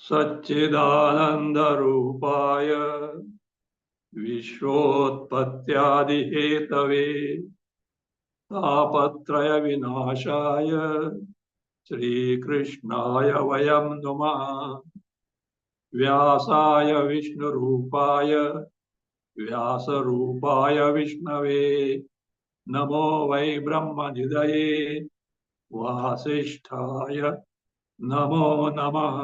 सच्चिदानन्दरूपाय विश्वोत्पत्त्यादिहेतवे तापत्रयविनाशाय श्रीकृष्णाय वयं नुमः। व्यासाय विष्णुरूपाय व्यासरूपाय विष्णवे नमो वै ब्रह्मनिधये वासिष्ठाय नमो नमः।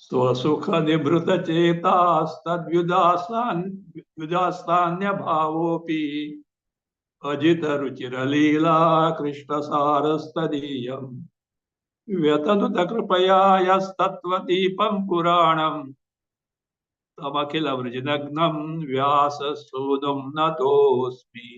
स्वसुखनिभृतचेतास्तद्व्युदास्तान्यभावोऽपि अजितरुचिरलीला कृष्णसारस्तदीयम् व्यतनुतकृपया यस्तत्त्वदीपं पुराणम् तमखिलवृजनग्नं व्याससूनुं नतोऽस्मि।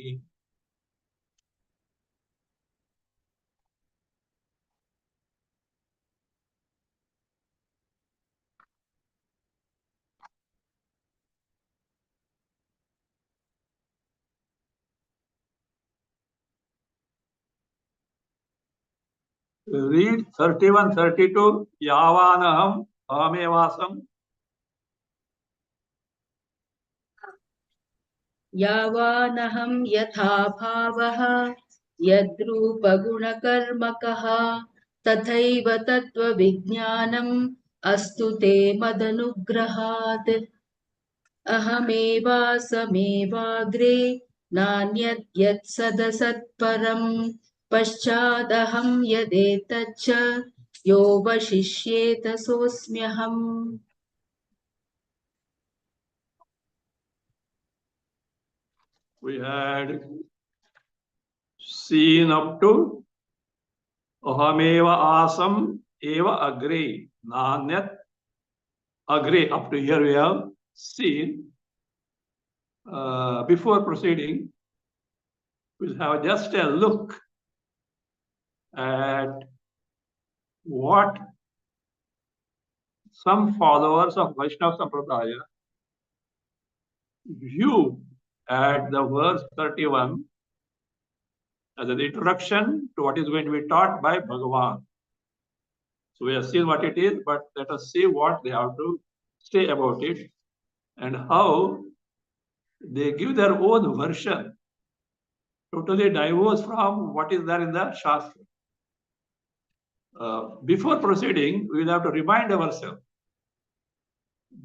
Read 31-32. Yavanaham ahamevasam. यावानहं यथा भावः यद्रूपगुणकर्मकः तथैव तत्त्वविज्ञानम् अस्तु ते मदनुग्रहात्। अहमेवासमेवाग्रे नान्यत् यत्सदसत्परम् पश्चादहं यदेतच्च यो वशिष्येत सोऽस्म्यहम्। We had seen up to Ahameva asam eva agre nanyat agre. Up to here we have seen. Before proceeding, we'll have just a look at what some followers of Vaishnava Sampradaya view at the verse 31 as an introduction to what is going to be taught by Bhagavan. So we have seen what it is, but let us see what they have to say about it and how they give their own version, totally diverse from what is there in the Shastra. Before proceeding, we will have to remind ourselves,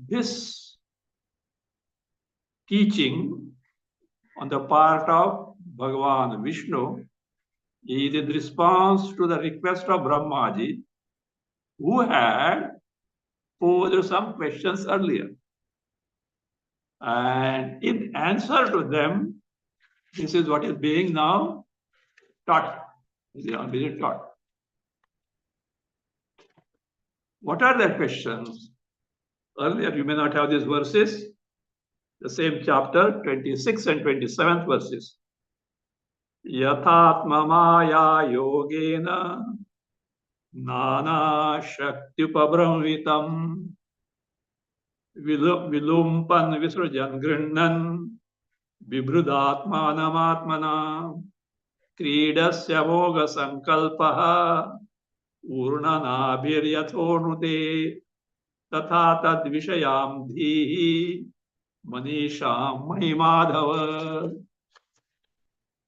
this teaching on the part of Bhagavan Vishnu is in response to the request of Brahmaji, who had posed some questions earlier. And in answer to them, this is what is being now taught. Being taught. What are the questions? Earlier, you may not have these verses. The same chapter, 26 and 27th verses. Yathatma maya yogena nana shaktyupabramvitam vilumpan visrujan grinnan vibrudatmanamatmana क्रीडस्य मोघ संकल्पः ऊर्णनाभिर्यथोनुते तथा तद्विषयां धीहि मनीषां महिमाधव.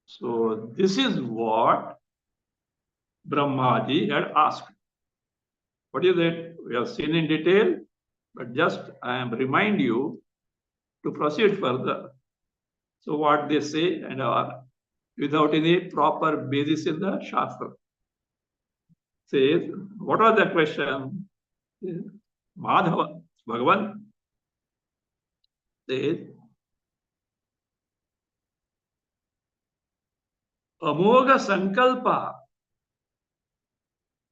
So this is what Brahmaji had asked. What is it? We have seen in detail, but just I am remind you to proceed further. So what they say and without any proper basis in the Shastra. Says, what was the question? Madhava, Bhagavan says, Amogha Sankalpa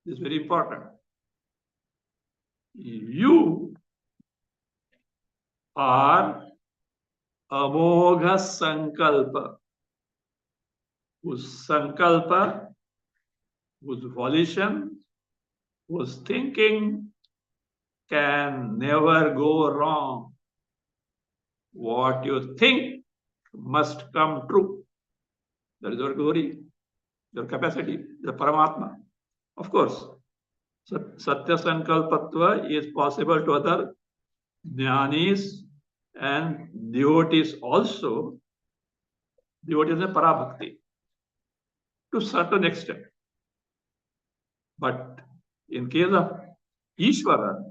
is very important. You are Amogha Sankalpa, whose Sankalpa, whose volition, whose thinking can never go wrong. What you think must come true. That is your glory, your capacity, the Paramatma. Of course, Satya Sankalpatva is possible to other jnanis and devotees also. Devotees are Parabhakti to certain extent. But in case of Ishvara,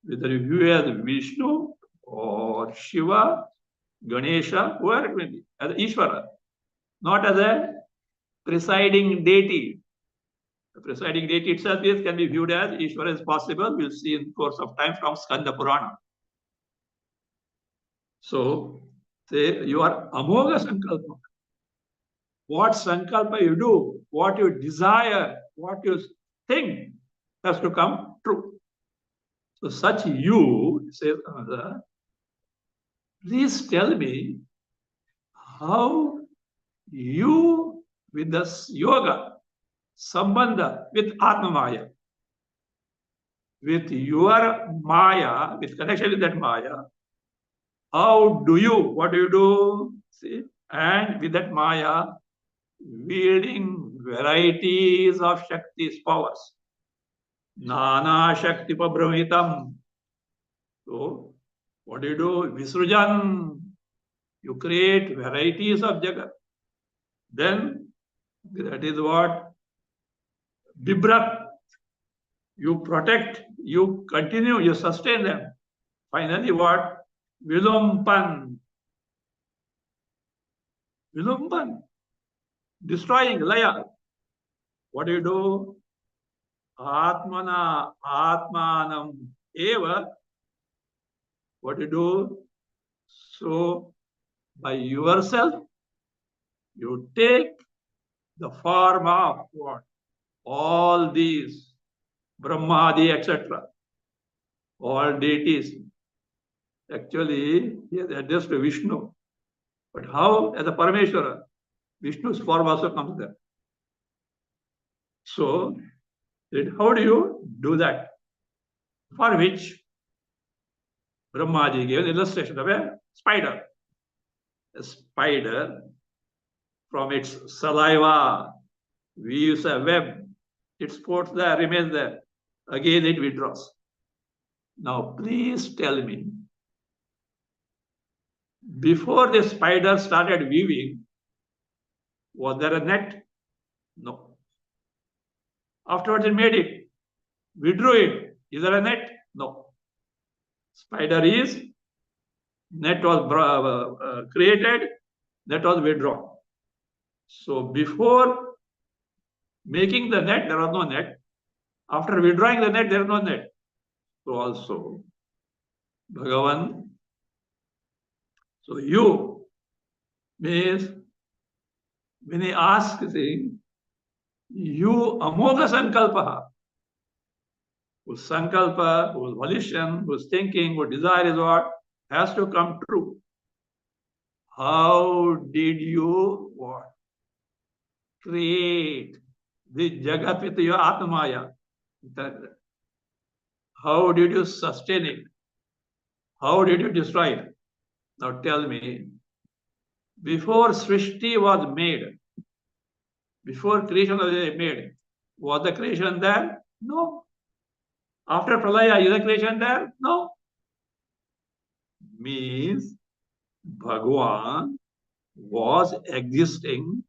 whether you view as Vishnu or Shiva, Ganesha, whoever it may be, as Ishvara, not as a presiding deity. The presiding deity itself can be viewed as Ishvara is possible. We'll see in the course of time from Skanda Purana. So, say you are Amogha Sankalpa. What Sankalpa you do, what you desire, what you think has to come true. So, such you, says another, please tell me how you, with this yoga, sambandha with Atma Maya, with your Maya, with connection with that Maya, how do you, what do you do? See, and with that Maya, wielding varieties of Shakti's powers. Nana Shakti Pabrahmitam. So, what do you do? Visrujan. You create varieties of Jagat. Then, that is what? Bibrat. You protect, you continue, you sustain them. Finally, what? Vilumpan. Vilumpan. Destroying, laya. What do you do? Atmana, Atmanam, Eva. What do you do? So, by yourself, you take the form of what? All these Brahmadi, etc. All deities. Actually, he has addressed to Vishnu. But how? As a Parameshwara, Vishnu's form also comes there. So, how do you do that? For which Brahmaji gave an illustration of a spider. A spider, from its saliva, weaves a web. It sports there, remains there. Again, it withdraws. Now, please tell me, before the spider started weaving, was there a net? No. Afterwards, it made it, withdrew it. Is there a net? No. Spider is, net was created, net was withdrawn. So before making the net, there was no net. After withdrawing the net, there is no net. So also, Bhagavan, so you means when he asks, you Amogha Sankalpa, whose Sankalpa, whose volition, whose thinking, whose desire is what has to come true. How did you what? Create the Jagat with your Atmaya? How did you sustain it? How did you destroy it? Now tell me, before Srishti was made, before creation was made, was the creation there? No. After Pralaya, is the creation there? No. Means Bhagavan was existing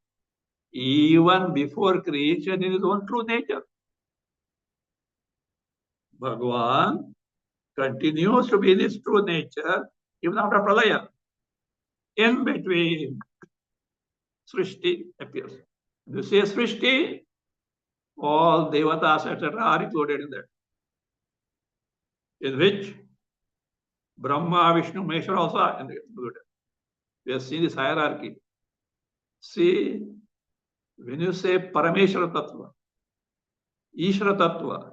even before creation in his own true nature. Bhagavan continues to be in his true nature even after Pralaya. In between, Srishti appears. This is Srishti, all devatas, etc. are included in that. In which Brahma, Vishnu, Maheshwara also are included. We have seen this hierarchy. See, when you say Parameshwara Tattva, Ishvara Tattva,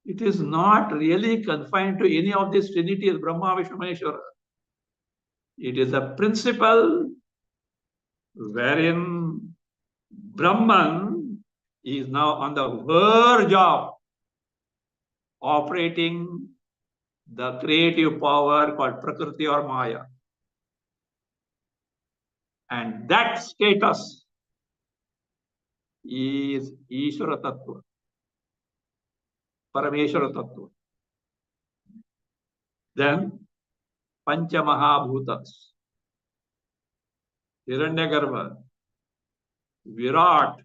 it is not really confined to any of these trinities, Brahma, Vishnu, Maheshwara. It is a principle wherein Brahman is now on the verge of operating the creative power called Prakriti or Maya. And that status is Ishvara Tattva, Parameshwara Tattva. Then Pancha Mahabhutas, Hiranyagarbha, Virat.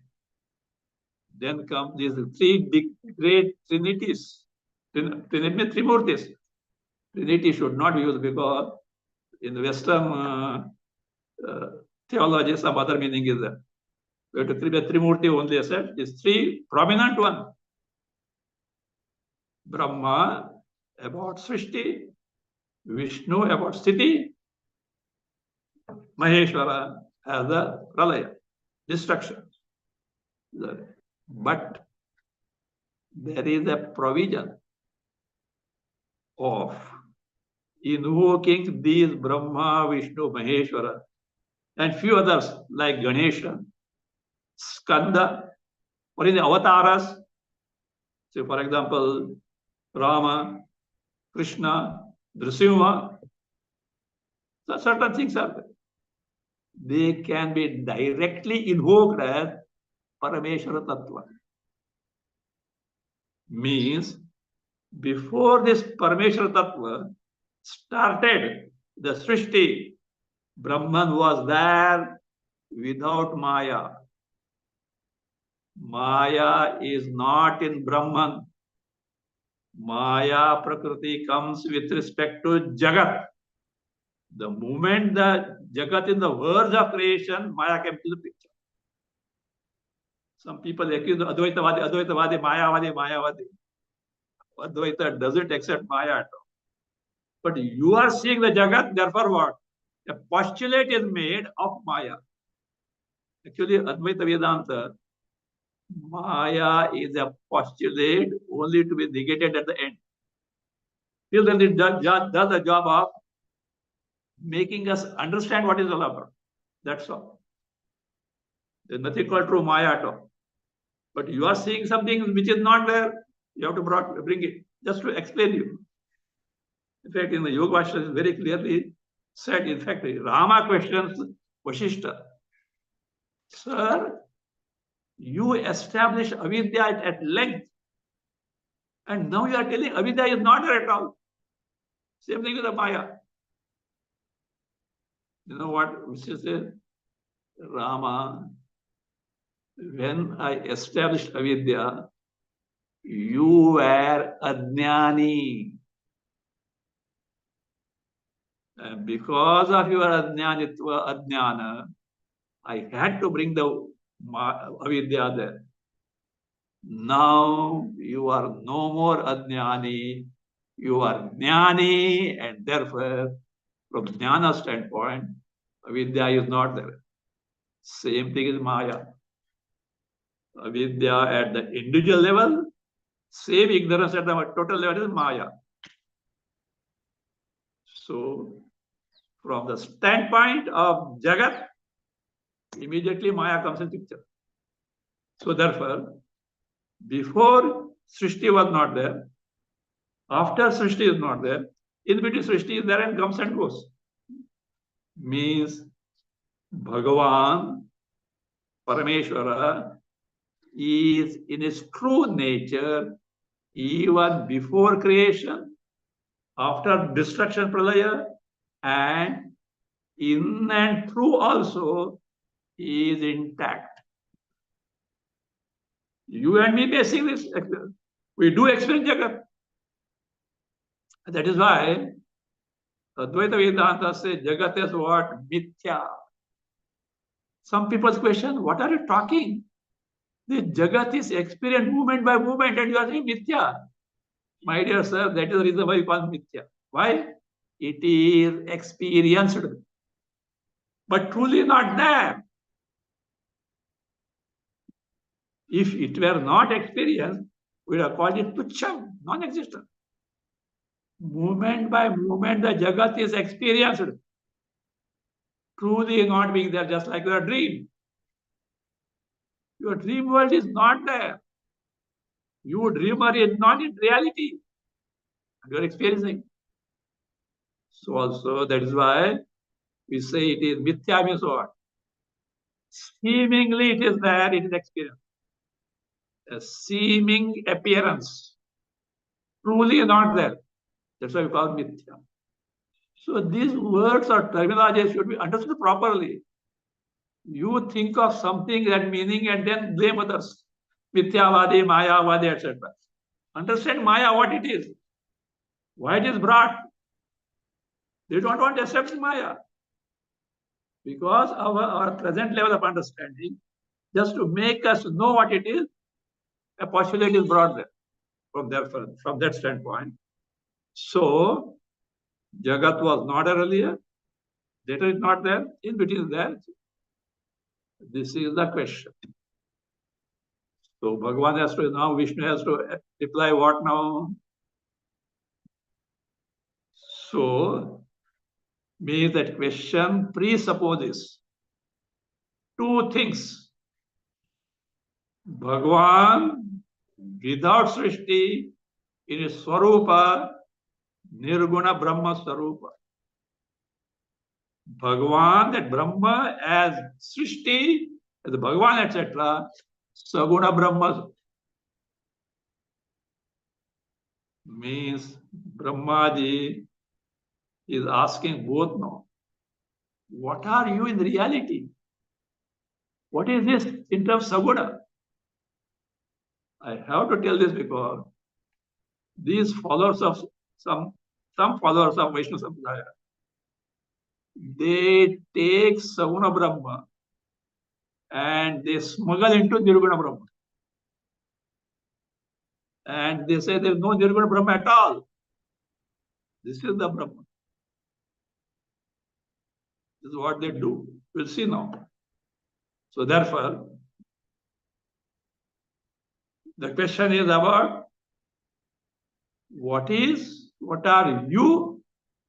Then come these three big, great trinities. Trimurtis. Trinity should not be used because in the Western theology, some other meaning is there. We have to treat Trimurti only as said. These three prominent one. Brahma about Srishti, Vishnu about Sthiti, Maheshwara as the Pralaya, destruction. But there is a provision of invoking these Brahma, Vishnu, Maheshwara, and few others like Ganesha, Skanda, or in the avatars. So, for example, Rama, Krishna, Nrsimha. So certain things are there. They can be directly invoked as Parameshwara Tattva. Means, before this Parameshwara Tattva started the Srishti, Brahman was there without Maya. Maya is not in Brahman. Maya Prakriti comes with respect to Jagat. The moment the Jagat in the verge of creation, Maya came to the picture. Some people accuse the Advaitavadi, Mayavadi. Advaita doesn't accept Maya at all. But you are seeing the Jagat, therefore what? A postulate is made of Maya. Actually, Advaita Vedanta, Maya is a postulate only to be negated at the end. Till then, it does the job of making us understand what is all about. That's all. There's nothing called true Maya at all. But you are seeing something which is not there. You have to bring it just to explain you. In fact, in the Yoga Vastra, is very clearly said. In fact, Rama questions Vasishta. Sir, you established avidya at length, and now you are telling avidya is not there at all. Same thing with the Maya. You know what Vishnu says? Rama, when I established avidya, you were ajnani. And because of your ajnana, I had to bring the avidya there. Now you are no more ajnani, you are jnani, and therefore, from jnana standpoint, avidya is not there. Same thing is Maya. Avidya at the individual level, same ignorance at the total level is Maya. So, from the standpoint of Jagat, immediately Maya comes in picture. So therefore, before Srishti was not there, after Srishti is not there, in between Srishti is there and comes and goes. Means Bhagavan, Parameshwara, is in his true nature even before creation, after destruction pralaya, and in and through also is intact. You and me facing this, we do experience Jagat. That is why Advaita Vedanta says Jagat is what? Mithya. Some people's question, what are you talking? The Jagat is experienced movement by movement and you are saying Mithya. My dear sir, that is the reason why we call Mithya. Why? It is experienced, but truly not there. If it were not experienced, we would have called it Tucham, non-existent. Movement by movement, the Jagat is experienced. Truly not being there, just like your dream. Your dream world is not there. You dreamer is not in reality. You are experiencing. So also that is why we say it is Mithya means what? Seemingly it is there, it is experience. A seeming appearance. Truly not there. That's why we call it Mithya. So these words or terminology should be understood properly. You think of something and meaning and then blame others. Mithyavadi, Mayavadi, etc. Understand Maya what it is. Why it is brought. They don't want to accept Maya. Because our present level of understanding, just to make us know what it is, a possibility is brought there from that standpoint. So Jagat was not earlier, later is not there, in between is there. This is the question. So Bhagavan has to now, Vishnu has to reply what now? So means that question presupposes two things. Bhagavan without Srishti in his Swarupa, Nirguna Brahma Swarupa. Bhagavan, that Brahma as Srishti, as the Bhagavan, etc. Saguna Brahma means Brahmaji is asking both now. What are you in reality? What is this in terms of Saguna? I have to tell this because these followers of some followers of Vaishnava Sampradaya, they take Saguna Brahma and they smuggle into Nirguna Brahma. And they say there is no Nirguna Brahma at all. This is the Brahma. This is what they do. We'll see now. So therefore, the question is about what are you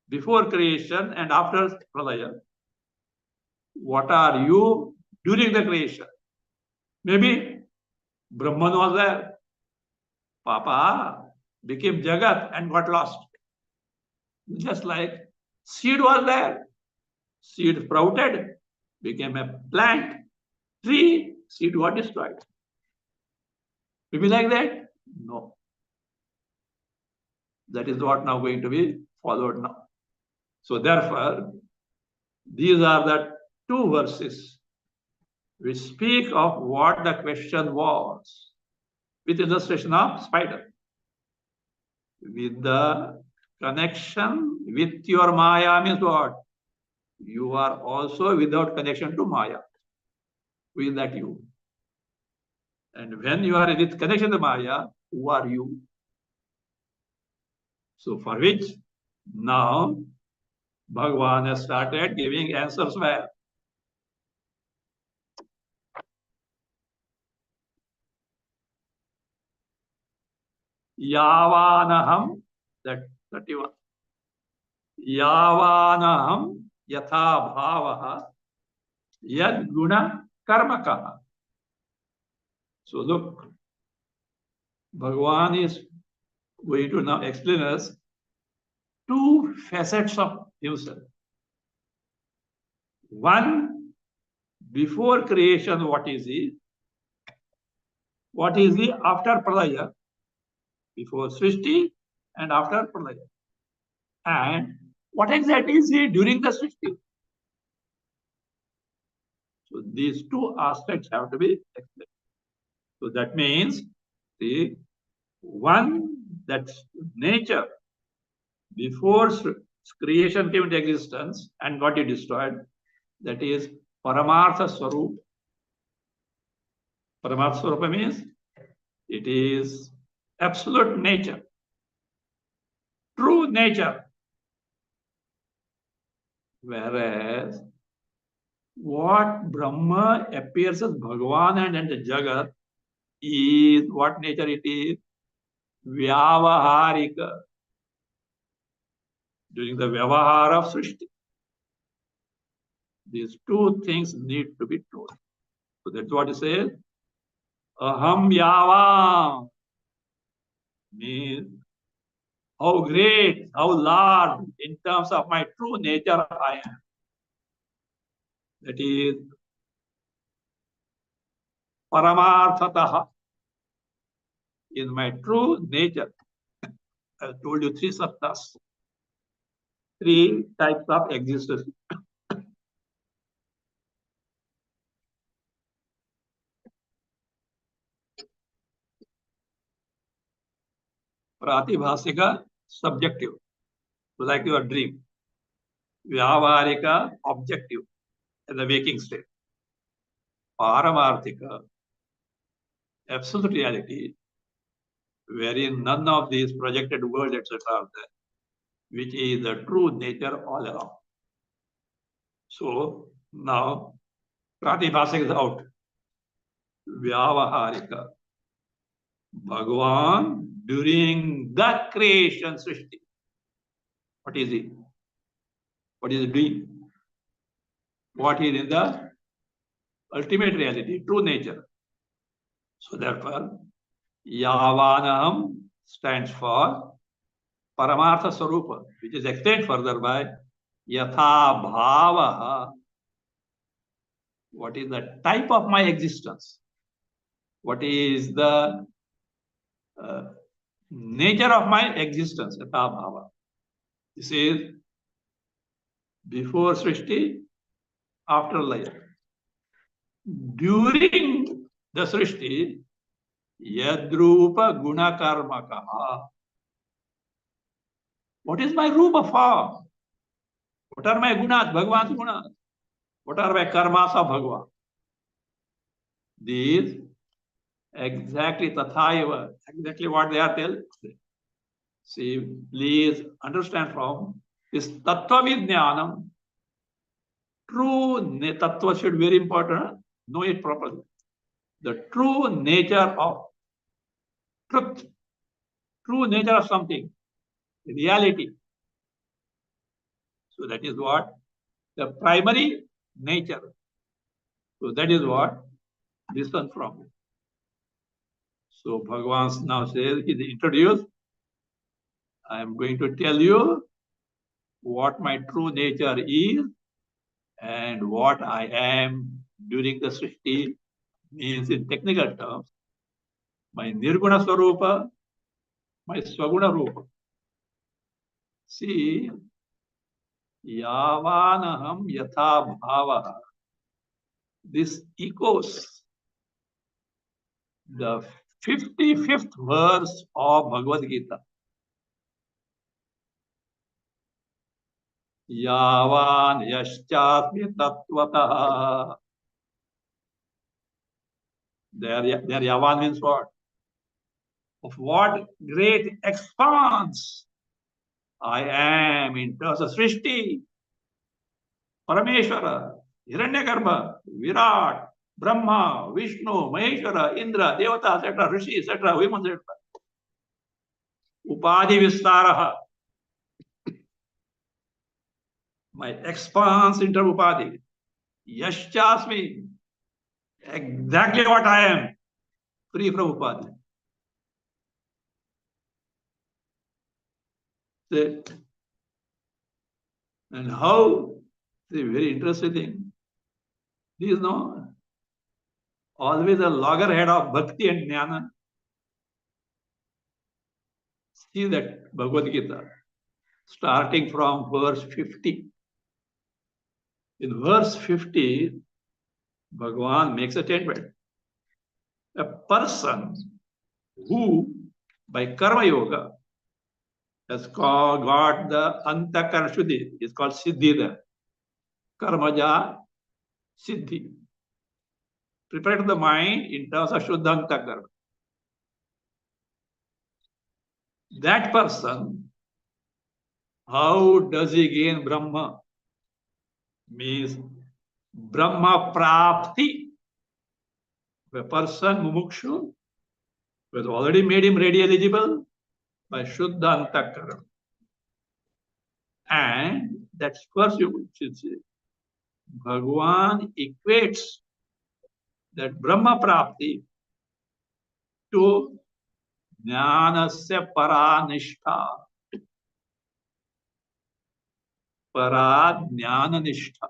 before creation and after Pralaya? What are you during the creation? Maybe Brahman was there. Papa became Jagat and got lost. Just like seed was there. Seed sprouted, became a plant, tree, seed got destroyed. Maybe like that? No. That is what now going to be followed now. So therefore, these are the two verses which speak of what the question was with illustration of spider. With the connection with your Maya means what? You are also without connection to Maya. Who is that you? And when you are with connection to Maya, who are you? So for which now Bhagavan has started giving answers where? Yavanaham, that 31. Yavanaham yatha bhavaha yad guna karmakaha. So look, Bhagavan is going to now explain us two facets of himself. One, before creation, what is he? What is he after Pralaya? Before Srishti and after Pralaya. And what exactly is he during the Srishti? So these two aspects have to be explained. So that means the one, that nature before creation came into existence and got it destroyed, that is Paramartha Swarup. Paramartha Swarupa means it is absolute nature, true nature. Whereas what Brahma appears as Bhagavan and the Jagat is what nature it is? Vyavaharika. During the Vyavahara of Srishti. These two things need to be told. So that's what it says. Aham Yavam means how great, how large in terms of my true nature I am. That is Paramarthataha. In my true nature. I told you three sattas, three types of existence. Pratibhasika, subjective, like your dream. Vyavaharika, objective, in the waking state. Paramarthika, absolute reality, wherein none of these projected worlds, etc., are there, which is the true nature all along. So now, Pratibhasika is out. Vyavaharika. Bhagavan during the creation Srishti. What is he? What is he doing? What is in the ultimate reality, true nature. So therefore, Yavanaham stands for Paramartha Swarupa, which is explained further by Yatha Bhavaha. What is the type of my existence? What is the nature of my existence? Yatha Bhava. This is before Srishti, after Laya. During the Srishti, Yadrupa Gunakarmakaha. What is my Rupa form? What are my gunas, Bhagavan's gunas? What are my karmas of Bhagavan? These exactly tathaiva, exactly what they are telling. See, please understand from this tattva vijnanam. True tattva should be very important. Know it properly. The true nature of truth, true nature of something, reality. So that is what the primary nature. So that is what this one from. So Bhagavan now says, he is introduced. I am going to tell you what my true nature is and what I am during the Srishti, means in technical terms, my Nirguna Swarupa, my Swaguna Rupa. See, Yavanaham Yatha Bhava. This echoes the 55th verse of Bhagavad Gita. Yavan Yaschatmi Tattvataha. There Yavan means what? Of what great expanse I am in terms of Srishti, Parameshwara, Hiranyagarbha, Virat, Brahma, Vishnu, Maheshwara, Indra, Devata, etc., Rishi, etc., women, etc. Upadhi Vistaraha. My expanse inter Upadhi. Yaschasmi. Exactly what I am. Free from Upadhi. See? And how? See, very interesting thing. This is no always a loggerhead of bhakti and jnana. See that Bhagavad Gita, starting from verse 50. In verse 50, Bhagavan makes a statement. A person who, by karma yoga, has got the antakarana shuddhi, is called siddhi there. Karmaja Siddhi. Prepare the mind in terms of Shuddhanta. That person, how does he gain Brahma? Means Brahma Prapti. A person, Mumukshu, who has already made him ready eligible by Shuddha Antakaran. And that's first you should say. Bhagwan equates that Brahma Prapti to Jnanasya Paranishtha. Paradjnananishtha.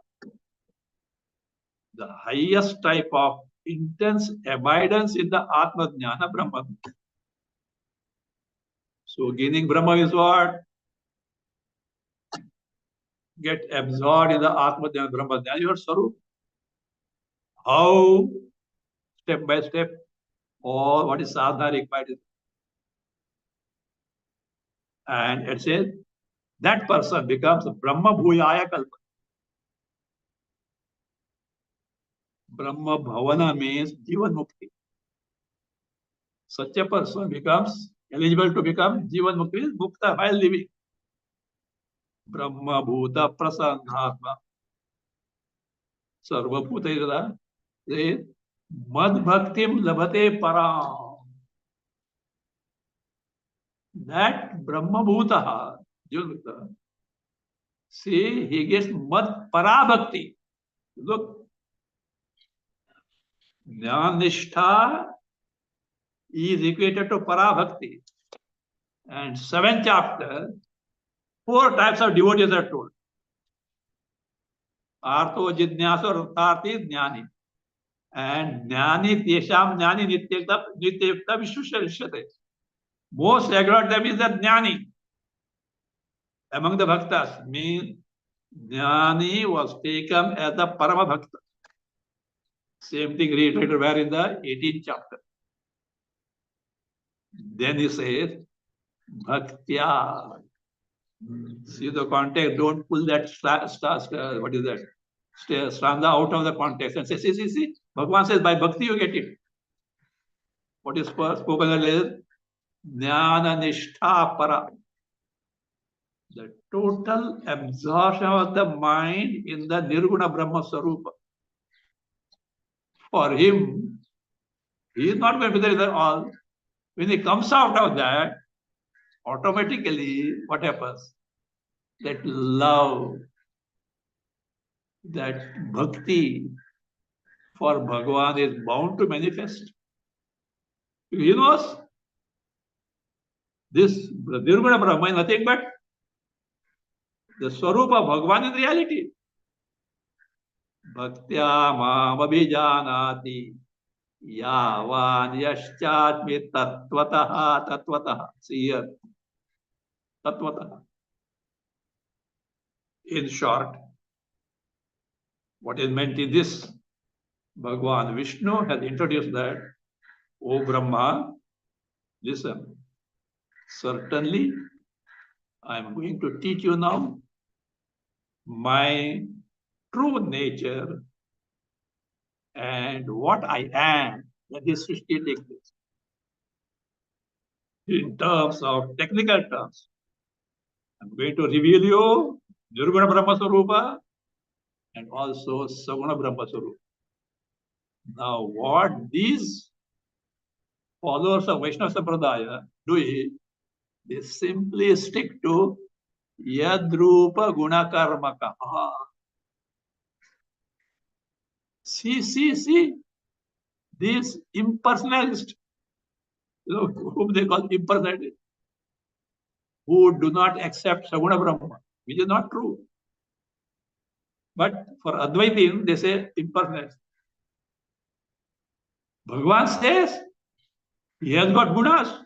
The highest type of intense abidance in the Atma Jnana Brahma. So gaining Brahma is what? Get absorbed in the Atma Jnana Brahma Jnana, your Sarup. How? Step by step, all what is sadhana required. And it says that person becomes Brahma Bhuyaya Kalpa. Brahma Bhavana means Jivan Mukti. Such a person becomes eligible to become Jivan Mukti, Mukta while living. Brahma Bhuta Prasannatma. Sarvabhuta is Mad Bhaktim Labhate Param. That Brahma Bhutaha, see, he gets Mad Parabhakti. Look, Jnannishtha is equated to Parabhakti. And 7th chapter, 4 types of devotees are told. Artho Jidnyaso Artharthi Jnani. And Jnani Tesham Jnani Nityekta Vishwasharishate. Most regard them is the Jnani. Among the Bhaktas, means Jnani was taken as the Parama Bhakta. Same thing reiterated where in the 18th chapter. Then he says, Bhaktya. See the context, don't pull that what is that? Stanza out of the context and say, see. Bhagavan says, by bhakti you get it. What is spoken earlier? Jnana Nishtha Para. The total absorption of the mind in the Nirguna Brahma Sarupa. For him, he is not going to be there all. When he comes out of that, automatically, what happens? That love, that bhakti for Bhagavan is bound to manifest. He knows this Nirguna Brahma is nothing but the Swarupa of Bhagavan in reality. Bhaktya mam abhijanati yavan yaschatmi tattvataha. See here. Tattvataha. In short, what is meant in this? Bhagavan Vishnu has introduced that, O Brahma, listen, certainly I am going to teach you now my true nature and what I am, that is Srishti takes place. In terms of technical terms, I'm going to reveal you Nirguna Brahma Sarupa and also Saguna Brahma Sarupa. Now, what these followers of Vaishnava Sampradaya do is, they simply stick to Yadrupa Gunakarmaka. See, these impersonalists, whom they call impersonalists, who do not accept Saguna Brahma, which is not true. But for Advaitin, they say impersonalists. Bhagavan says, he has got gunas,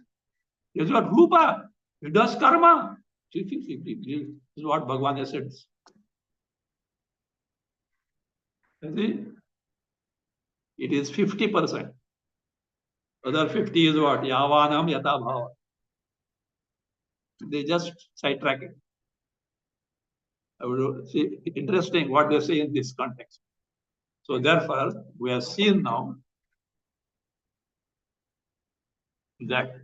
he has got rupa, he does karma. See, this is what Bhagavan has said. See? It is 50%. Other 50 is what? Yavanam yata bhava. They just sidetrack it. I would see interesting what they say in this context. So therefore, we have seen now that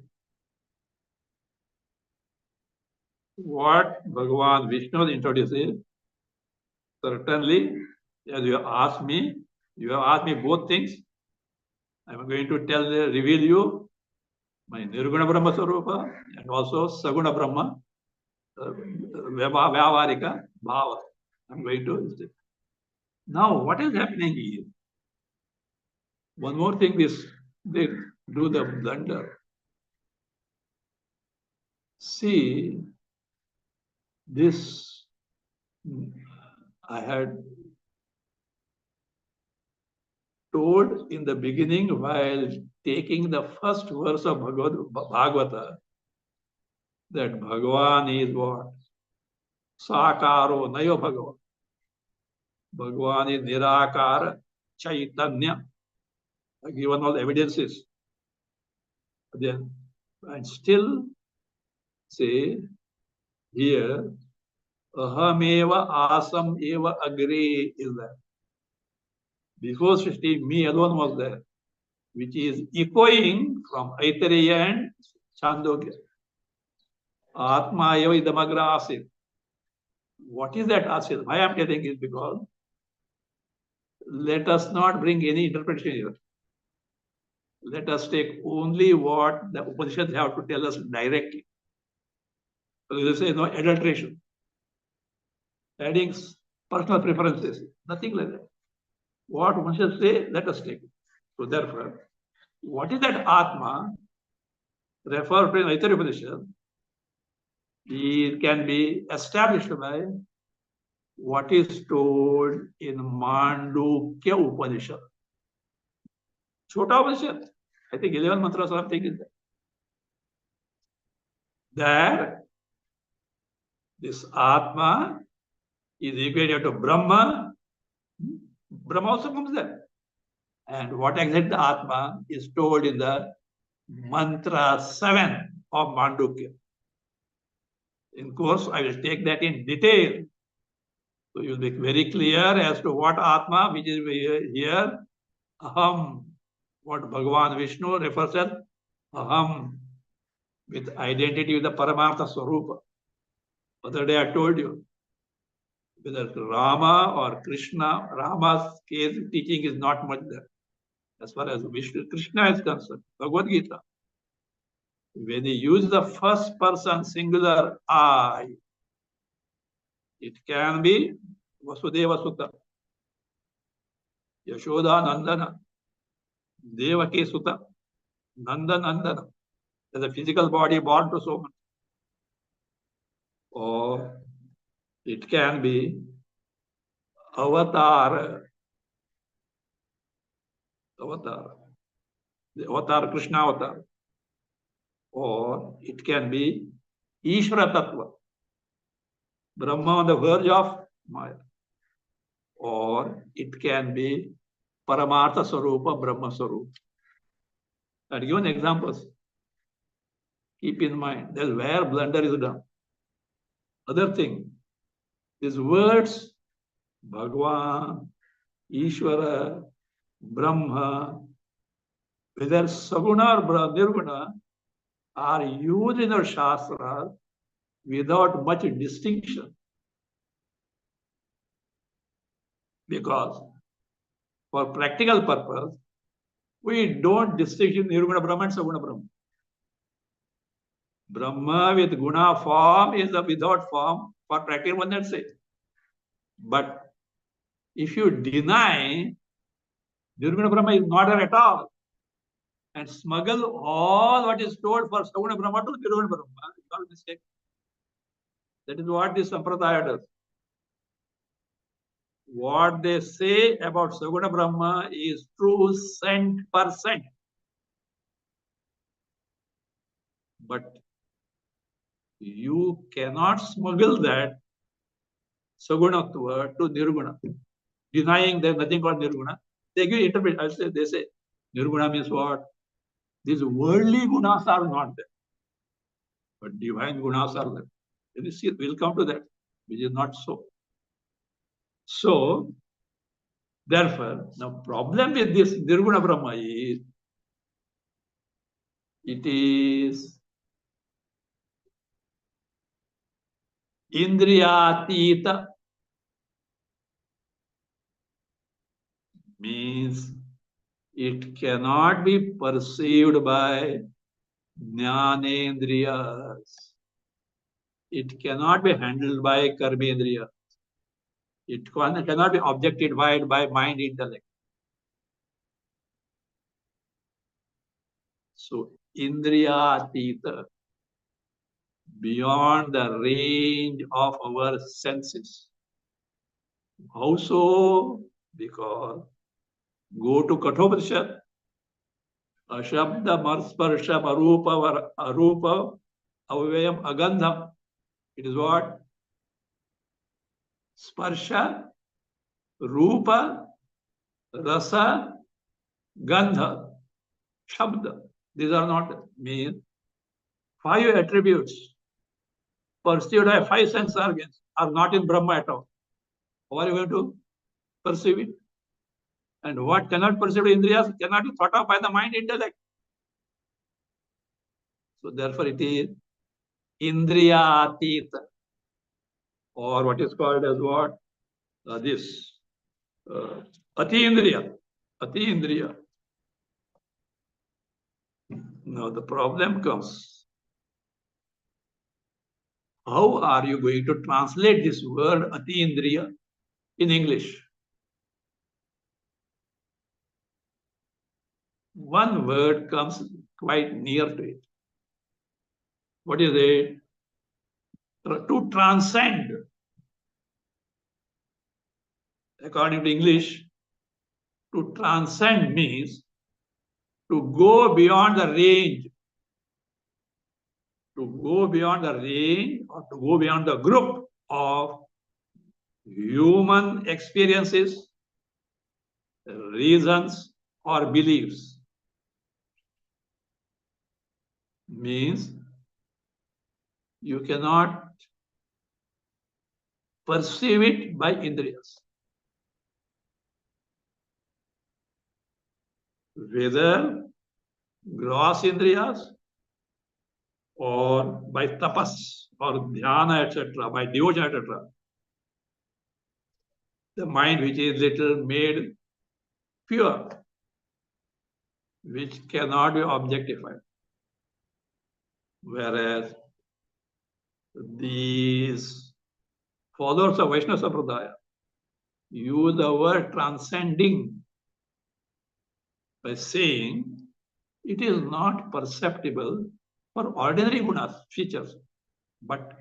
what Bhagavan Vishnu introduces, certainly, as you have asked me both things. I am going to reveal you my Nirguna Brahma Sarupa and also Saguna Brahma Vyavarika Bhava. I am going to. Now, what is happening is, one more thing is, they do the blunder. See, this, I had told in the beginning while taking the first verse of Bhagavata, that Bhagavan is what? Sakaro Nayo Bhagavan. Bhagavan is Nirakara Chaitanya. I given all the evidences. Then, and still say here, Ahameva Asam Eva Agre is there. Before Srishti, me alone was there, which is echoing from Aitareya and Chandogya. Atma Eva Idamagra Asit. What is that Asit? Why I am telling is because let us not bring any interpretation here. Let us take only what the Upanishads have to tell us directly. So they say no adulteration, adding personal preferences, nothing like that. What Upanishads say, let us take it. So therefore, what is that Atma referred to in Aitareya Upanishad? It can be established by what is told in Mandukya Upanishad. Chota Upanishad, I think 11 mantras are taken there. That this Atma is equated to Brahma. Brahma also comes there. And what exactly the Atma is told in the mantra 7 of Mandukya. In course, I will take that in detail. So you will be very clear as to what Atma, which is here, Aham, what Bhagavan Vishnu refers as Aham, with identity with the Paramartha Swarupa. Other day I told you, whether Rama or Krishna, Rama's case teaching is not much there. As far as Vishnu, Krishna is concerned, Bhagavad Gita, when he uses the first person singular I, it can be Vasudeva Sutta, Yashoda Nandana, Devaki Sutta, Nanda Nandana. There's a physical body born to so much. Or it can be Avatar, the Avatar, Krishna Avatar. Or it can be Ishvara Tattva, Brahma on the verge of Maya. Or it can be Paramartha Sarupa, Brahma Sarupa. I'll give examples. Keep in mind, that's where blunder is done. Other thing, these words, Bhagavan, Ishvara, Brahma, whether Saguna or Nirguna, are used in our Shastra without much distinction. Because for practical purpose, we don't distinguish Nirguna Brahma and Saguna Brahma. Brahma with guna form is a without form for practical one, that's it. But if you deny Nirguna Brahma is not there at all and smuggle all what is told for Saguna Brahma to Nirguna Brahma, it's not a mistake. That is what this Sampradaya does. What they say about Saguna Brahma is true 100%. But you cannot smuggle that Sagunatva to Nirguna, denying there's nothing called Nirguna. They give interpretation. They say Nirguna means what? These worldly gunas are not there, but divine gunas are there. And you see, we'll come to that, which is not so. So, Therefore, the problem with this Nirguna Brahma is it is Indriyatita, means it cannot be perceived by Jnanendriyas. It cannot be handled by Karmendriya. It cannot be objectified by mind intellect. So, Indriyatita, beyond the range of our senses. How so? Because go to Kathopadishad, Ashabda Marsparsha Arupa Avayam Agandham. It is what? Sparsha, Rupa, Rasa, Gandha, Shabda. These are not mean. 5 attributes perceived by 5 sense organs are not in Brahma at all. How are you going to perceive it? And what cannot perceive Indriyas cannot be thought of by the mind intellect. So therefore it is Indriyatita, or what is called as what? This Ati Indriya. Ati Indriya. Now the problem comes. How are you going to translate this word Ati Indriya in English? One word comes quite near to it. What is it? To transcend. According to English, to transcend means to go beyond the range. To go beyond the range or to go beyond the group of human experiences, reasons, or beliefs. Means you cannot perceive it by indriyas. Whether gross indriyas or by tapas or dhyana, etc., by devotion, etc. The mind which is little made pure, which cannot be objectified. Whereas these followers of Vaishnava Sampradaya use the word transcending by saying it is not perceptible for ordinary gunas, features, but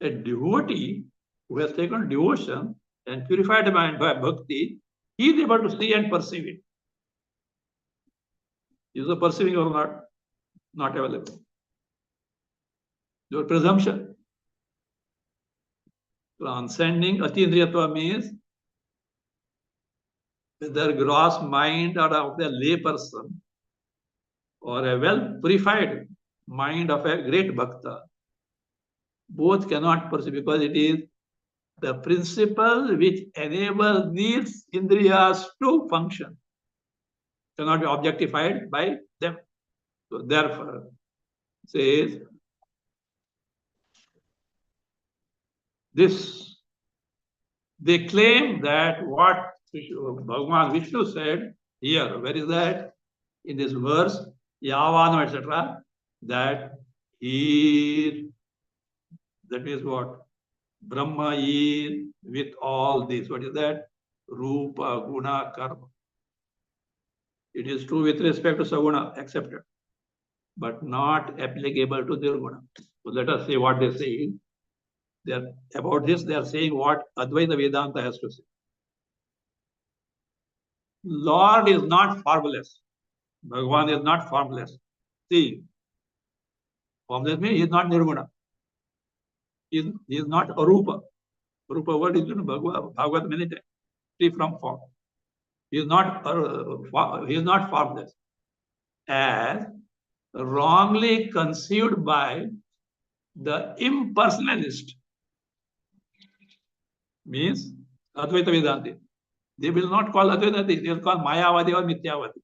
a devotee who has taken devotion and purified the mind by bhakti, he is able to see and perceive it. Is the perceiving or not? Not available. Your presumption. Transcending Atindriyatva means whether gross mind or of the lay person or a well purified mind of a great bhakta, both cannot perceive because it is the principle which enables these indriyas to function, cannot be objectified by them. So therefore, says this, they claim that what Bhagavan Vishnu said here, where is that? In this verse, Yavanam, etc., that he, that is what? Brahma is with all this. What is that? Rupa, Guna, Karma. It is true with respect to Saguna, accepted, but not applicable to Nirguna. So let us see what they say. About this, they are saying what Advaita Vedanta has to say. Lord is not formless. Bhagavan is not formless. See, formless means he is not Nirguna. He is not Arupa. Rupa word is in Bhagavad many times, free from form. He is not formless. As wrongly conceived by the impersonalist, means Advaita Vedanti. They will not call Advaitadi, they will call Mayavadi or Mithyavadi.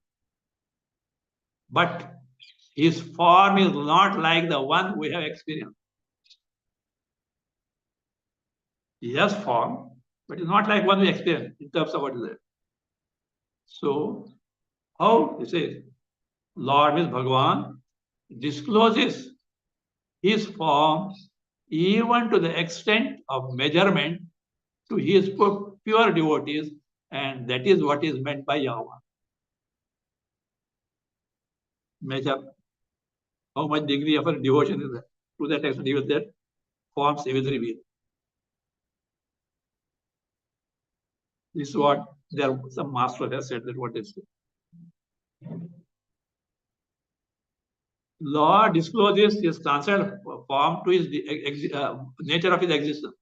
But his form is not like the one we have experienced. He has form, but it's not like one we experience in terms of what is there. So, how he says, Lord means Bhagavan discloses his form even to the extent of measurement to his pure devotees, and that is what is meant by Yahweh. Measure how much degree of a devotion is there. To that extent, he will that forms he will reveal. This is what there some master has said that what is Lord discloses his transcendent form to his nature of his existence.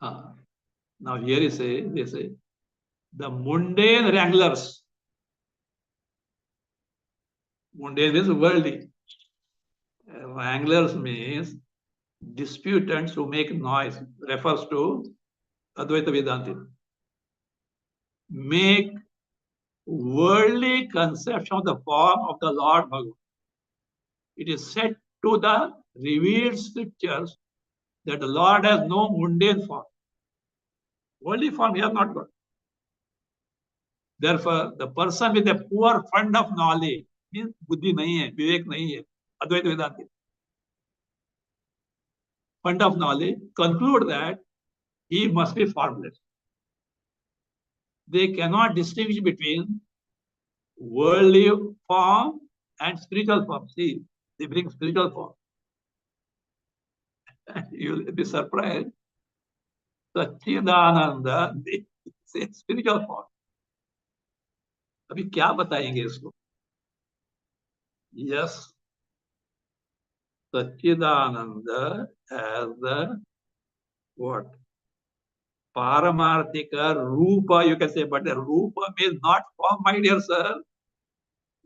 Now here they say the mundane wranglers. Mundane means worldly. Wranglers means disputants who make noise. Refers to Advaita Vedanti. Make worldly conception of the form of the Lord Bhagavan. It is said to the revealed scriptures that the Lord has no mundane form. Worldly form he has not got. Therefore, the person with a poor fund of knowledge means buddhi nahi hai, vivek nahi hai, Advaita Vedanti. Fund of knowledge conclude that he must be formless. They cannot distinguish between worldly form and spiritual form. See, they bring spiritual form. You'll be surprised. Satchidananda, they say spiritual form. अभी क्या बताएंगे इसको? Yes, Satchidananda as the what? Paramarthika Rupa, you can say, but the Rupa means not form, my dear sir.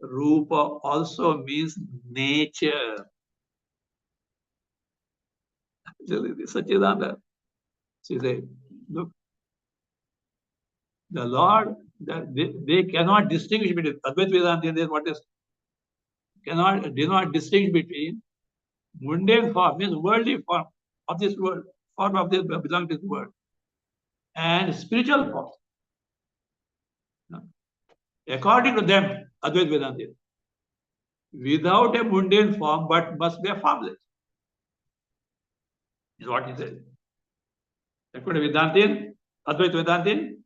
Rupa also means nature. Satchidananda. She said, look, the Lord, they cannot distinguish between Advaita Vedanta, what is do not distinguish between mundane form, means worldly form of this world, form of this belong to this world, and spiritual form. According to them, Advaita Vedanta, without a mundane form, but must be a formless. Is what he says. According to Vedantin, Advaita Vedantin,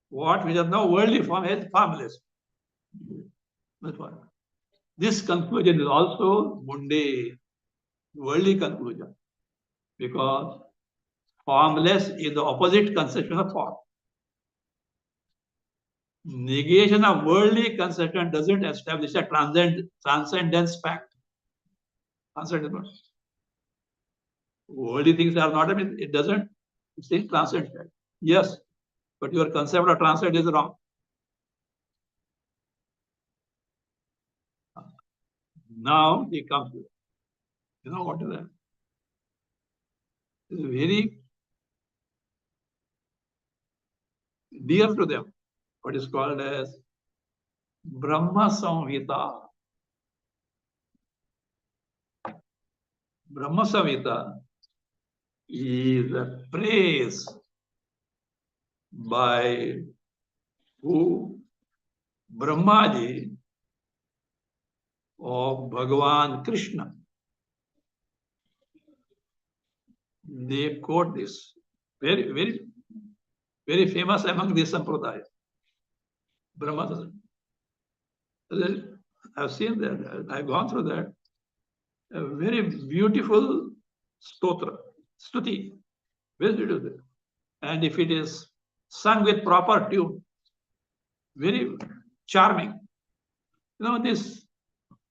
what which has no worldly form is formless. That's what. This conclusion is also mundane, worldly conclusion, because formless is the opposite conception of form. Negation of worldly conception doesn't establish a transcendence fact. Transcendence. Worldly things are not, I mean, it doesn't say transcend fact. Yes, but your concept of transcend is wrong. Now he comes to it. You know what is that? It's very dear to them. What is called as Brahma Samhita. Brahma Samhita is a praise by who? Brahmaji of Bhagavan Krishna. They quote this. Very, very, very famous among this sampradaya. Brahma. I've seen that. I've gone through that. A very beautiful stotra, stuti. Very beautiful. And if it is sung with proper tune, very charming. You know, this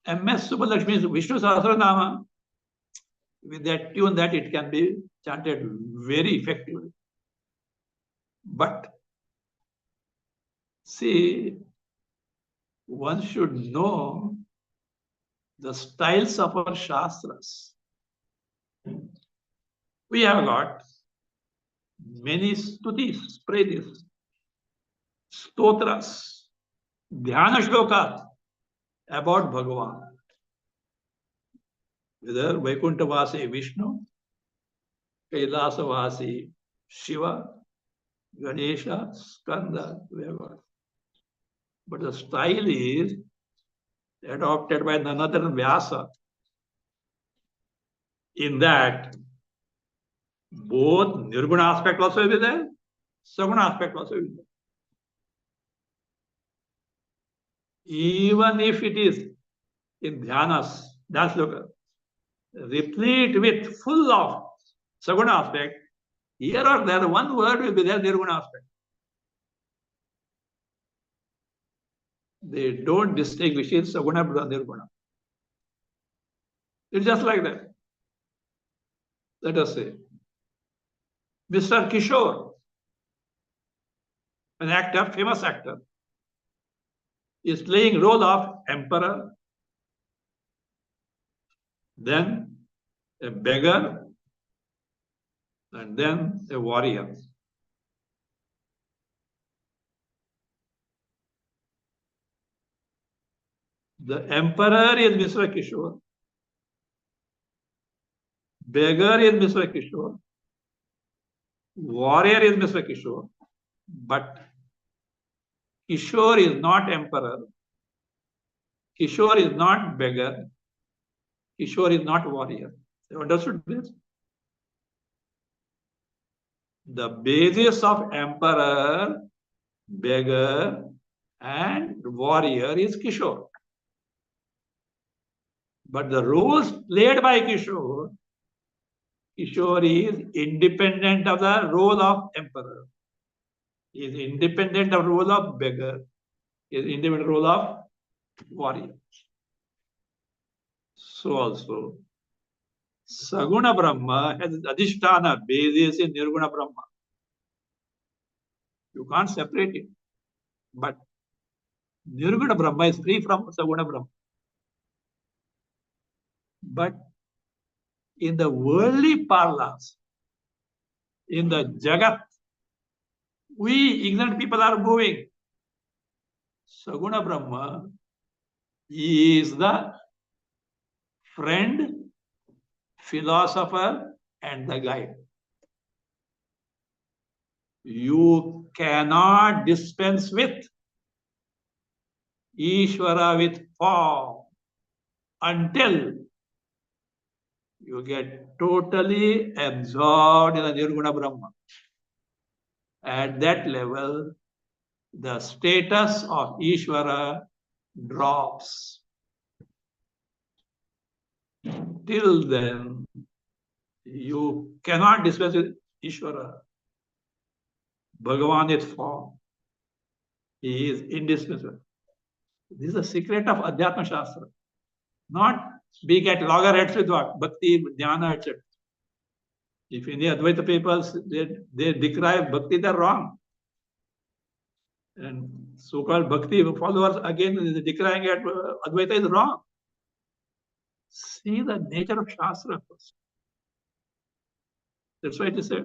MS Subbalakshmi's Vishnu Sahasranama, with that tune, that it can be chanted very effectively. But see, one should know the styles of our Shastras. We have got many stutis, praises, stotras, dhyana shlokas about Bhagavan. Whether Vaikunthavasi Vishnu, Kailasavasi Shiva, Ganesha, Skanda, whoever. But the style is adopted by none other than Vyasa. In that, both Nirguna aspect also will be there, Saguna aspect also will be there. Even if it is in dhyanas, that's look, replete with full of Saguna aspect, here or there, one word will be there, Nirguna aspect. They don't distinguish it, Saguna, Nirguna. It's just like that. Let us say, Mr. Kishore, an actor, famous actor, is playing role of emperor, then a beggar, and then a warrior. The emperor is Mr. Kishore, beggar is Mr. Kishore, warrior is Mr. Kishore, but Kishore is not emperor, Kishore is not beggar, Kishore is not warrior. You understood this? The basis of emperor, beggar, and warrior is Kishore. But the roles played by Kishore, Kishore is independent of the role of emperor, is independent of the role of beggar, is independent role of warrior. So also, Saguna Brahma has Adhisthana, basis in Nirguna Brahma. You can't separate it. But Nirguna Brahma is free from Saguna Brahma. But in the worldly parlance, in the Jagat, we ignorant people are moving. Saguna Brahma is the friend, philosopher, and the guide. You cannot dispense with Ishvara with form until you get totally absorbed in the Nirguna Brahma. At that level, the status of Ishvara drops. Till then, you cannot dispense with Ishvara. Bhagavan is form. He is indispensable. This is the secret of Adhyatma Shastra. Not being at loggerheads with what? Bhakti, Dhyana, etc. If any Advaita peoples, they decry Bhakti, they're wrong. And so-called Bhakti followers, again, decrying at Advaita is wrong. See the nature of Shastra first. That's why it is said.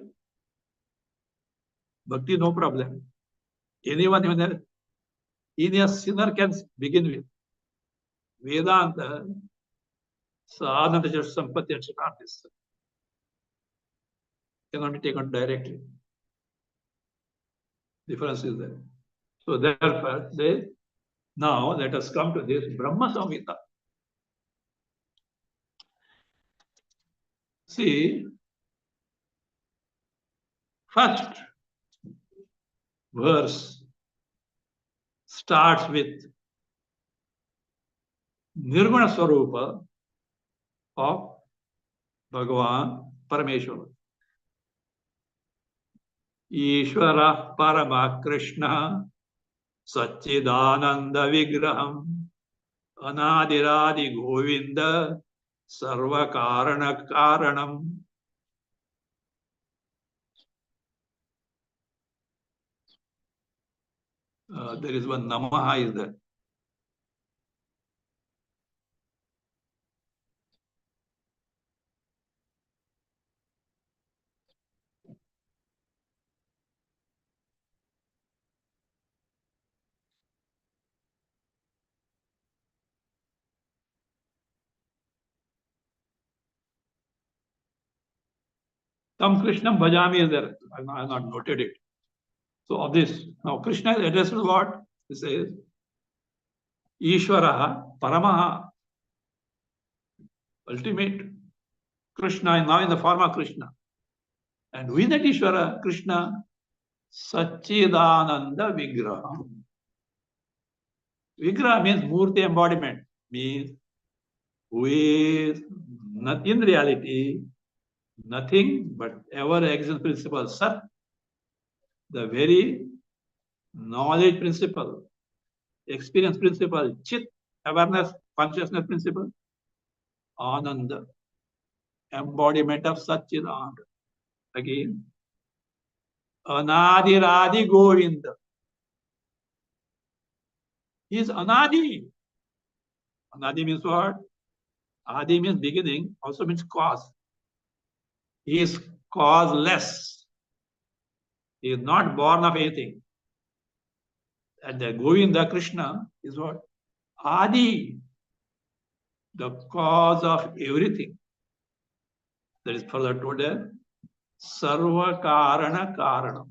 Bhakti, no problem. Anyone, even a sinner can begin with. Vedanta, sadhana, sampatti, etc. Cannot be taken directly. Difference is there. So therefore, now let us come to this Brahma Samhita. See, first verse starts with Nirguna Swarupa of Bhagavan Parameshwara. Ishvara Parama Krishna Satchidananda Vigraham Anadiradi Govinda Sarva Karana Karanam. There is one Namaha is there. Tam Krishnam Bhajami is there. I have not noted it. So of this, now Krishna is addressed to what? He says, Ishvaraha Paramaha, ultimate. Krishna is now in the form of Krishna. And with that Ishvara, Krishna, Satchidananda Vigraha. Vigraha means Murti embodiment, means who is not in reality nothing but ever existent principle, Sat, the very knowledge principle, experience principle, Chit, awareness, consciousness principle, Ananda, embodiment of Satchidananda. Again, Anadi Radhi Govinda. He is Anadi. Anadi means what? Adi means beginning, also means cause. He is causeless. He is not born of anything. And the Govinda Krishna is what? Adi, the cause of everything. That is further told there. Sarva Karana Karanam.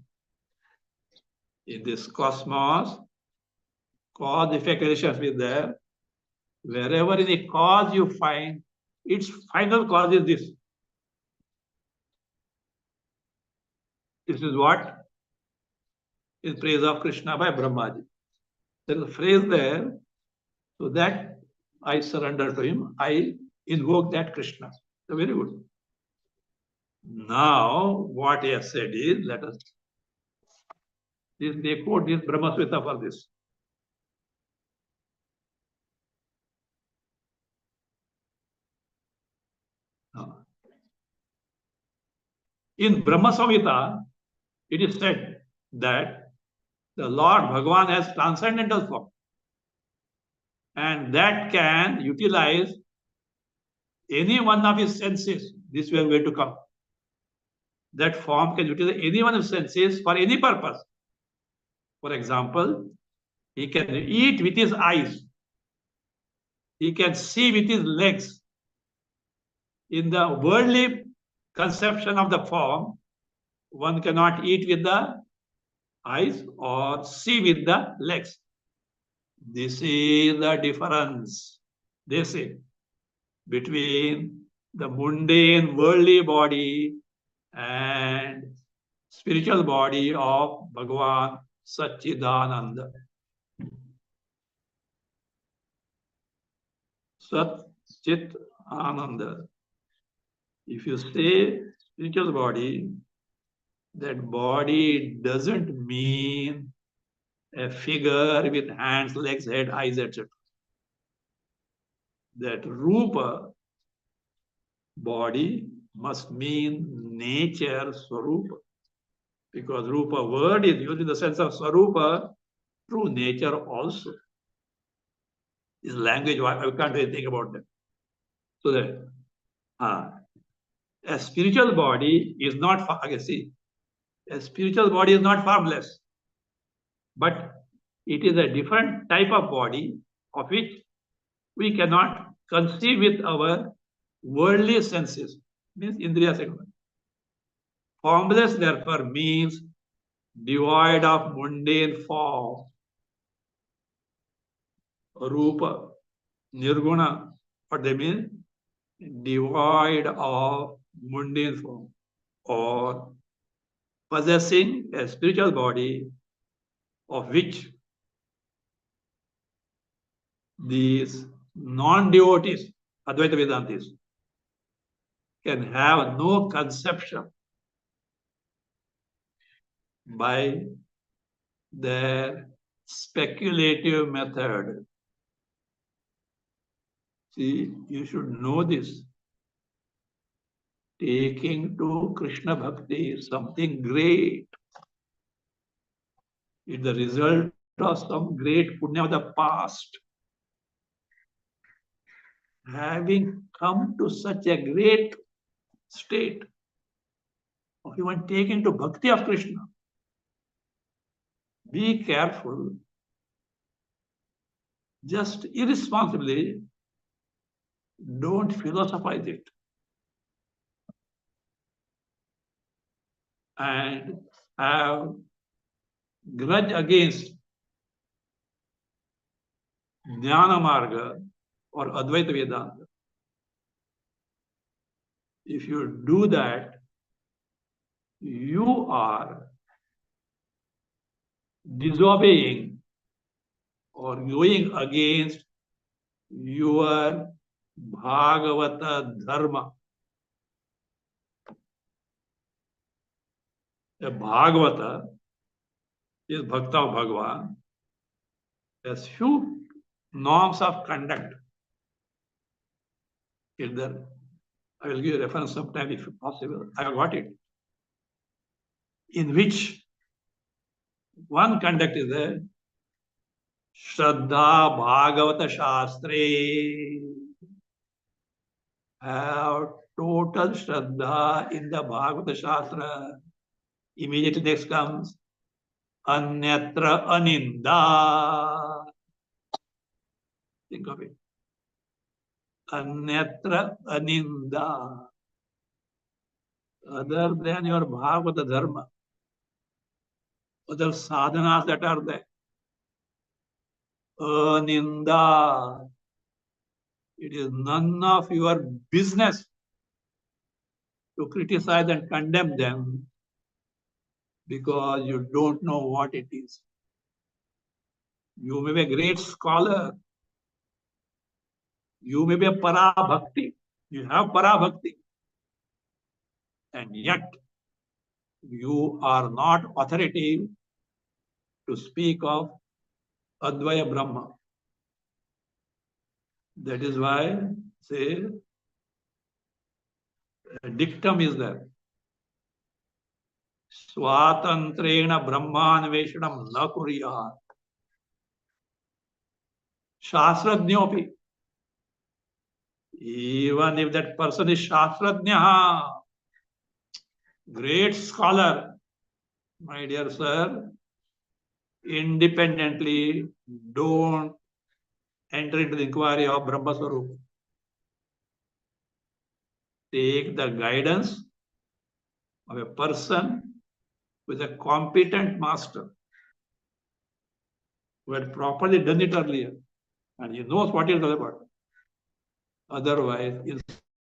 In this cosmos, cause effect relations is there. Wherever in a cause you find, its final cause is this. This is what is praise of Krishna by Brahmaji. There is a phrase there, so that I surrender to him, I invoke that Krishna. So very good. Now, what he has said is, let us, they quote this Brahmasvita for this. In Brahma Samhita, it is said that the Lord Bhagavan has transcendental form, and that can utilize any one of his senses. This we are going to come. That form can utilize any one of his senses for any purpose. For example, he can eat with his eyes. He can see with his legs. In the worldly conception of the form, one cannot eat with the eyes or see with the legs. This is the difference, they say, between the mundane worldly body and spiritual body of Bhagavan Satchidananda. Sat Chit Ananda. If you say spiritual body, that body doesn't mean a figure with hands, legs, head, eyes, etc. That Rupa, body, must mean nature, Swarupa. Because Rupa word is used in the sense of Swarupa, true nature also. This language, I can't do anything about that. So that a spiritual body is not, a spiritual body is not formless, but it is a different type of body of which we cannot conceive with our worldly senses, means Indriya segment. Formless, therefore, means devoid of mundane form, Rupa, Nirguna, what they mean? Devoid of mundane form, or possessing a spiritual body of which these non-devotees, Advaita Vedantis, can have no conception by their speculative method. See, you should know this. Taking to Krishna Bhakti is something great. It's the result of some great punya of the past. Having come to such a great state of even taking to bhakti of Krishna, be careful. Just irresponsibly, don't philosophize it. and have grudge against Jnana Marga or Advaita Vedanta, if you do that, you are disobeying or going against your Bhagavata Dharma. A Bhagavata is Bhakta of Bhagavan. There's few norms of conduct. Is there? I will give you a reference sometime if possible. I have got it. In which one conduct is there, Shraddha Bhagavata Shastre. Have total Shraddha in the Bhagavata Shastra. Immediately next comes Anyatra Aninda. Think of it. Anyatra Aninda. Other than your Bhagavata Dharma, other sadhanas that are there. Aninda. It is none of your business to criticize and condemn them because you don't know what it is. You may be a great scholar. You may be a para-bhakti. You have para-bhakti. And yet, you are not authority to speak of Advaya Brahma. That is why, say, a dictum is there. Swatantrena Brahmanveshanam na kuriyat. Shastrajñopi. Even if that person is Shastrajña, great scholar, my dear sir, independently don't enter into the inquiry of Brahma Swarup. Take the guidance of a person with a competent master who had properly done it earlier and he knows what he is all about. Otherwise, in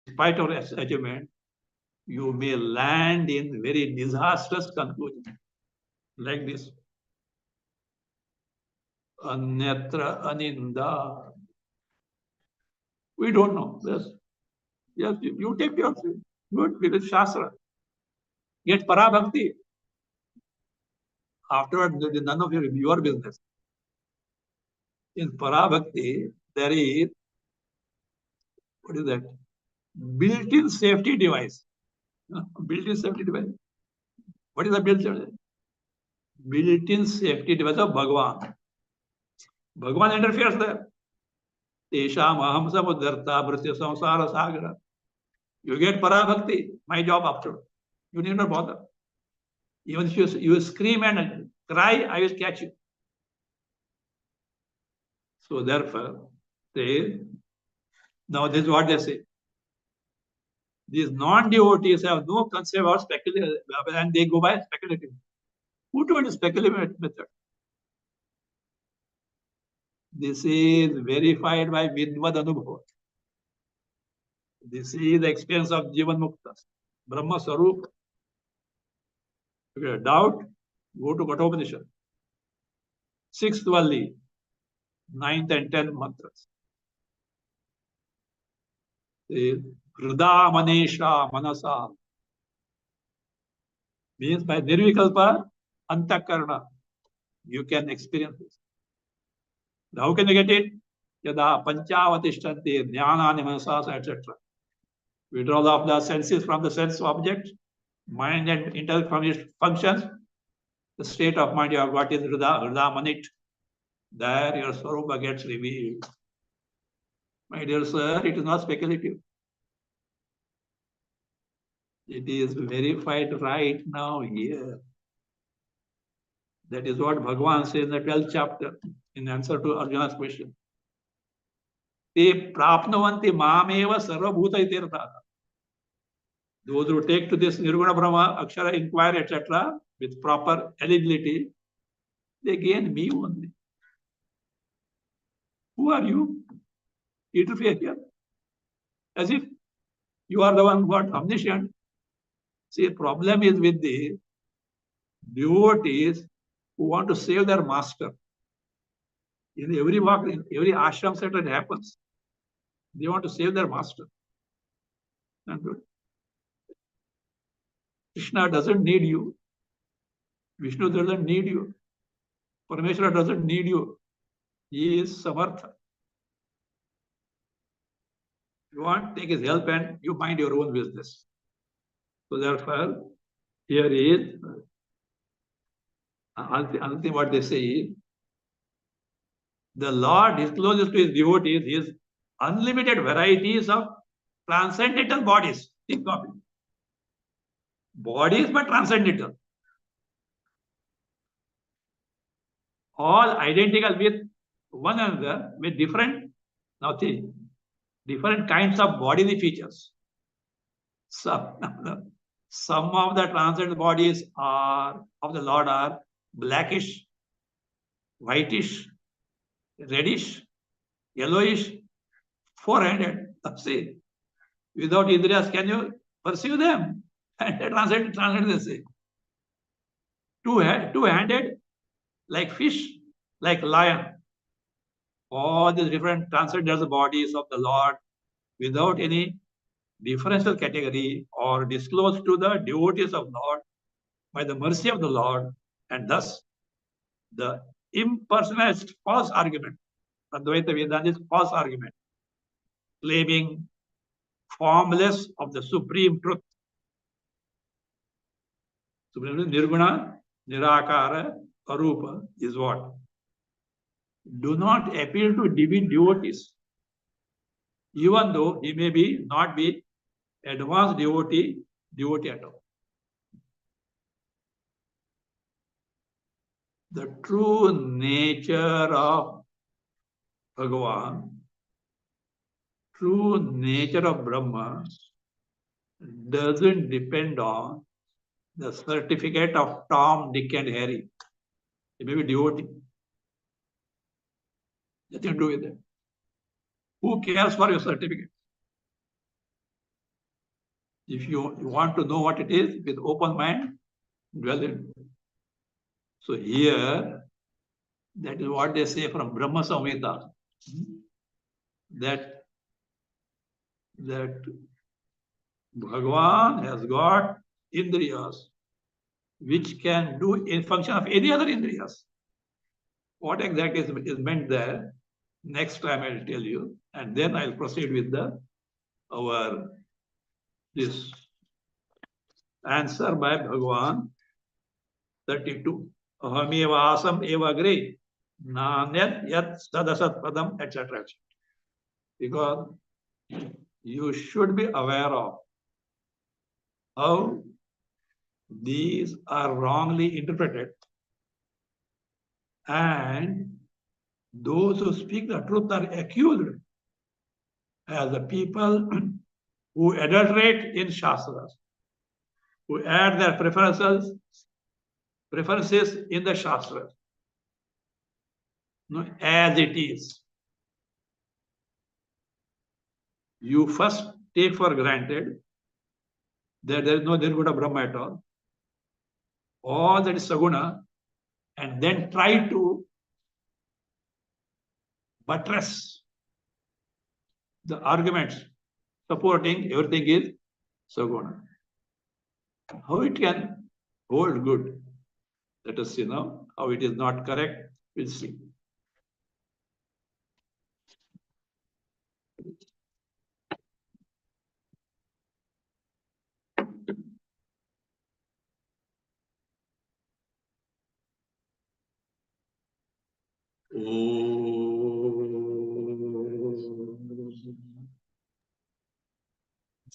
spite of his achievement, you may land in very disastrous conclusion like this. Anyatra Aninda. We don't know. Yes, you take your good with Shastra. Get Parabhakti. Afterwards, none of your business. In Parabhakti, there is, what is that? Built-in safety device. Built-in safety device. What is the built-in safety device of Bhagavan? Bhagavan interferes there. Tesham aham samudharta bhritya samsara sagara. You get Parabhakti, my job after. You need not bother. Even if you scream and cry, I will catch you. So therefore, now this is what they say. These non-devotees have no concept of speculative, and they go by speculative. Who told you speculative method? This is verified by Vidvad Anubhava. This is the experience of Jivan Muktas. Brahma Sarup. If you have doubt, go to Kathopanishad. 6th Valli, 9th and 10th mantras. Hrida Manesha Manasa. Means by Nirvikalpa, Antakarna. You can experience this. How can you get it? Yada Panchavatishtanti, Jnanani Manasasa, etc. Withdrawal of the senses from the sense object, mind and intellect from its functions, the state of mind you have got is Hrida Manit. There your Swarupa gets revealed. My dear sir, it is not speculative. It is verified right now here. That is what Bhagavan says in the 12th chapter in answer to Arjuna's question. Te prapnavanti mameva sarvabhuta itirtha. Those who take to this Nirguna Brahma, Akshara, inquiry, etc., with proper eligibility, they gain me only. Who are you? Interfere here. As if you are the one who are omniscient. See, the problem is with the devotees who want to save their master. In every walk, in every ashram center, it happens. They want to save their master. And Krishna doesn't need you. Vishnu doesn't need you. Parmeshwara doesn't need you. He is Samartha. You want, take his help and you mind your own business. So therefore, here is another thing what they say is, the Lord discloses to his devotees his unlimited varieties of transcendental bodies. Think of it. Bodies but transcendental. All identical with one another with different, now see, different kinds of bodily features. Some of the transcendental bodies are of the Lord are blackish, whitish, reddish, yellowish, four-handed. See, without indriyas, can you perceive them? And transcendental, they say. Two-handed, like fish, like lion. All these different transcendental bodies of the Lord without any differential category or disclosed to the devotees of Lord by the mercy of the Lord, and thus the impersonalist false argument, Advaita Vedanta is false argument, claiming formless of the supreme truth. Supreme Nirguna, Nirakara, Arupa is what? Do not appeal to divine devotees, even though he may be not be advanced devotee at all. The true nature of Bhagavan, true nature of Brahma doesn't depend on the certificate of Tom, Dick and Harry. He may be devotee. Nothing to do with it. Who cares for your certificate? If you want to know what it is, with open mind, dwell in it. So here, that is what they say from Brahma Samhita, that Bhagavan has got indriyas which can do in function of any other indriyas. What exactly is meant there, next time I'll tell you, and then I'll proceed with this answer by Bhagavan 32. Ahameva asam eva agre nanyat yat sadasat padam, etc. Because you should be aware of how these are wrongly interpreted, and those who speak the truth are accused as the people who adulterate in Shastras, who add their preferences in the Shastras, as it is. You first take for granted that there is no Nirguna Brahma at all that is Saguna, and then try to buttress the arguments supporting everything is Saguna. How it can hold good? Let us see now. How it is not correct, we'll see.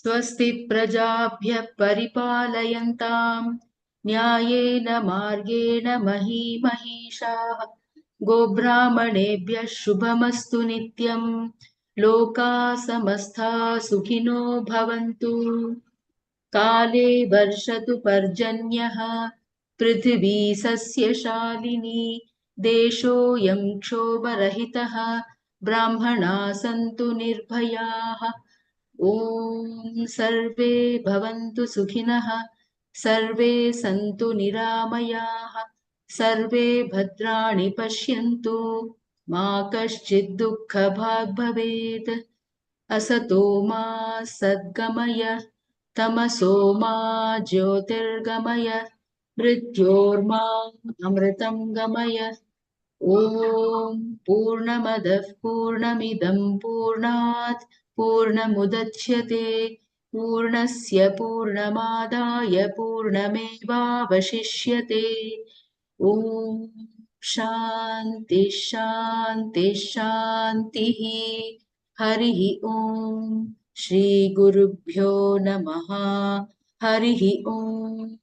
स्वस्ति प्रजाभ्यः परिपालयन्ताम् न्यायेन मार्गेण महीमहीषाः गोब्राह्मणेभ्यः शुभमस्तु नित्यम् लोकाः समस्ताः सुखिनो भवन्तु. काले वर्षतु पर्जन्यः पृथिवी सस्यशालिनी देशोऽयं क्षोभरहितः ब्राह्मणाः सन्तु निर्भयाः ॐ सर्वे भवन्तु सुखिनः सर्वे सन्तु निरामयाः सर्वे भद्राणि पश्यन्तु मा कश्चित् दुःखभाग् भवेत् असतो मा सद्गमय तमसो मा ज्योतिर्गमय मृत्योर्मा अमृतं गमय ॐ पूर्णमदः पूर्णमिदं पूर्णात् पूर्णमुदच्यते पूर्णस्य पूर्णमादाय पूर्णमेवावशिष्यते ॐ शान्ति शान्ति शान्तिः हरिः ॐ श्रीगुरुभ्यो नमः हरिः ॐ